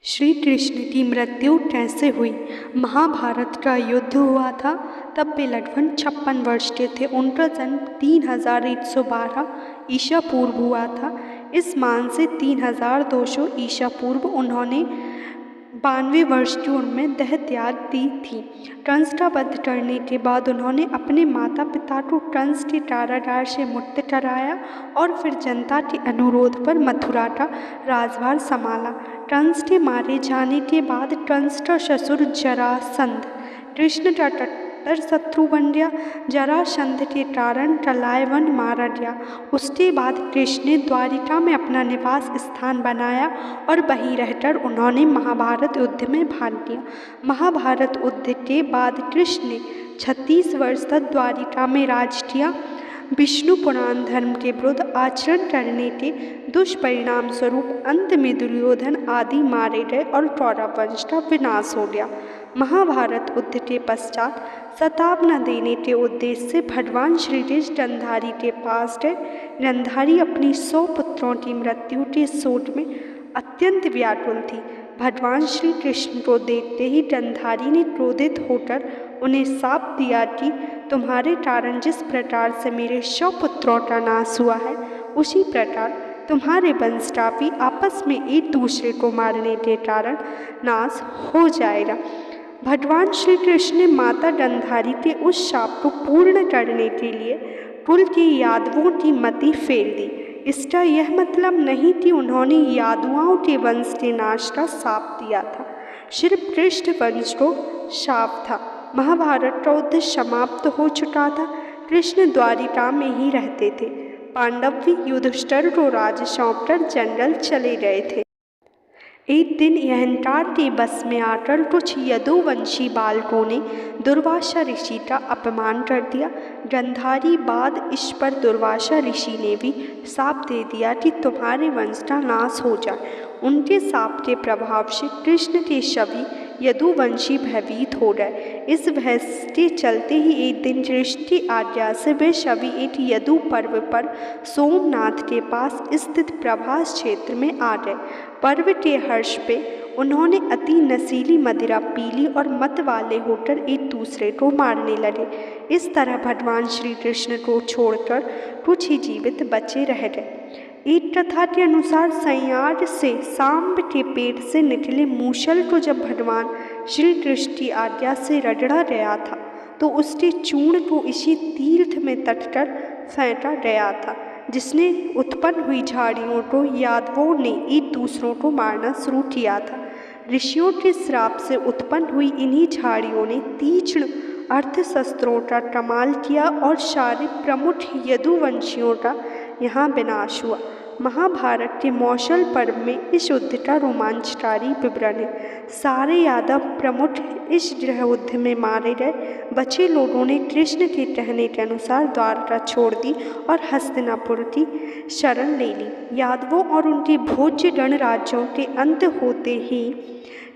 श्री कृष्ण की मृत्यु कैसे हुई? महाभारत का युद्ध हुआ था, तब वे लगभग 56 वर्ष के थे। उनका जन्म 3112 ईसा पूर्व हुआ था। इस मान से 3200 ईसा पूर्व उन्होंने 92 वर्ष की उम्र में देह त्याग दी थी। कंस का वध करने के बाद उन्होंने अपने माता पिता को कंस के कारागार से मुक्त कराया और फिर जनता के अनुरोध पर मथुरा का राजभार संभाला। कंस के मारे जाने के बाद कंस का ससुर जरासंध कृष्ण का कट्टर शत्रु बन गया। जरासंध के कारण कलायवन मारा गया। उसके बाद कृष्ण ने द्वारिका में अपना निवास स्थान बनाया और वहीं रहकर उन्होंने महाभारत युद्ध में भाग लिया। महाभारत युद्ध के बाद कृष्ण ने 36 वर्ष तक द्वारिका में राज किया। विष्णु पुराण धर्म के विरुद्ध आचरण करने के दुष्परिणाम स्वरूप अंत में दुर्योधन आदि मारे गए और कौरव वंश का विनाश हो गया। महाभारत युद्ध के पश्चात सताप न देने के उद्देश्य से भगवान श्री कृष्ण गंधारी के पास गए। गंधारी अपनी 100 पुत्रों की मृत्यु के शोक में अत्यंत व्याकुल थी। भगवान श्री कृष्ण को देखते ही गंधारी ने क्रोधित होकर उन्हें शाप दिया कि तुम्हारे कारण जिस प्रकार से मेरे 100 पुत्रों का नाश हुआ है, उसी प्रकार तुम्हारे वंश का भी आपस में एक दूसरे को मारने के कारण नाश हो जाएगा। भगवान श्री कृष्ण ने माता गंधारी के उस शाप को पूर्ण करने के लिए कुल के यादवों की मति फेर दी। इसका यह मतलब नहीं कि उन्होंने यादवों के वंश के नाश का शाप दिया था, सिर्फ कृष्ण वंश को शाप था। महाभारत का युद्ध समाप्त हो चुका था। कृष्ण द्वारिका में ही रहते थे। पांडव भी युधिष्ठिर को राज्य सौंपकर जंगल चले गए थे। एक दिन अहंकार के बस में आकर कुछ यदुवंशी बालकों ने दुर्वासा ऋषि का अपमान कर दिया। गंधारी बाद इस पर दुर्वासा ऋषि ने भी शाप दे दिया कि तुम्हारे वंश का नाश हो जाए। उनके शाप के प्रभाव से कृष्ण के सभी यदुवंशी भयभीत हो गए। इस भय के चलते ही एक दिन कृष्ण की आज्ञा से वे सभी एक यदु पर्व पर सोमनाथ के पास स्थित प्रभास क्षेत्र में आ गए। पर्व के हर्ष पे उन्होंने अति नशीली मदिरा पी ली और मत वाले होकर एक दूसरे को मारने लगे। इस तरह भगवान श्री कृष्ण को छोड़कर कुछ ही जीवित बचे रह गए। एक कथा के अनुसार संयाग से सांब के पेट से निकले मूसल को जब भगवान श्री कृष्ण की आज्ञा से रगड़ा गया था, तो उसके चूर्ण को इसी तीर्थ में तटकर फेंका गया था, जिसने उत्पन्न हुई झाड़ियों को यादवों ने एक दूसरों को मारना शुरू किया था। ऋषियों के श्राप से उत्पन्न हुई इन्हीं झाड़ियों ने तीक्ष्ण अर्थ शस्त्रों का कमाल किया और सारे प्रमुख यदुवंशियों का यहाँ विनाश हुआ। महाभारत के मौसल पर्व में इस युद्ध का रोमांचकारी विवरण है। सारे यादव प्रमुख इस गृह युद्ध में मारे गए। बचे लोगों ने कृष्ण के कहने के अनुसार द्वारका छोड़ दी और हस्तिनापुर की शरण ले ली। यादवों और उनके भोज्य गणराज्यों के अंत होते ही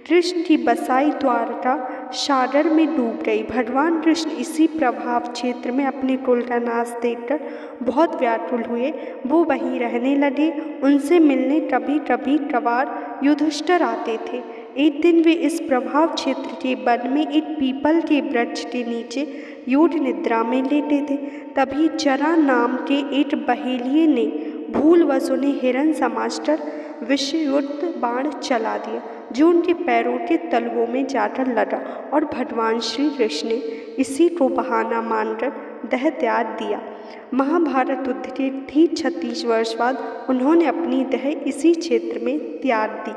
कृष्ण की बसाई द्वारका सागर में डूब गई। भगवान कृष्ण इसी प्रभाव क्षेत्र में अपने कुल का नाश देखकर बहुत व्याकुल हुए। वो वहीं रहने लगे। उनसे मिलने कभी कभी कभार युधिष्ठिर आते थे। एक दिन वे इस प्रभाव क्षेत्र के वन में एक पीपल के वृक्ष के नीचे योग निद्रा में लेटे थे। तभी जरा नाम के एक बहेलिये ने भूलवश उन्हें हिरण समझकर विषयुक्त बाण चला दिया, जो उनके पैरों के तलवों में जाकर लगा और भगवान श्री कृष्ण ने इसी को बहाना मानकर देह त्याग दिया। महाभारत युद्ध के ठीक 36 वर्ष बाद उन्होंने अपनी देह इसी क्षेत्र में त्याग दी।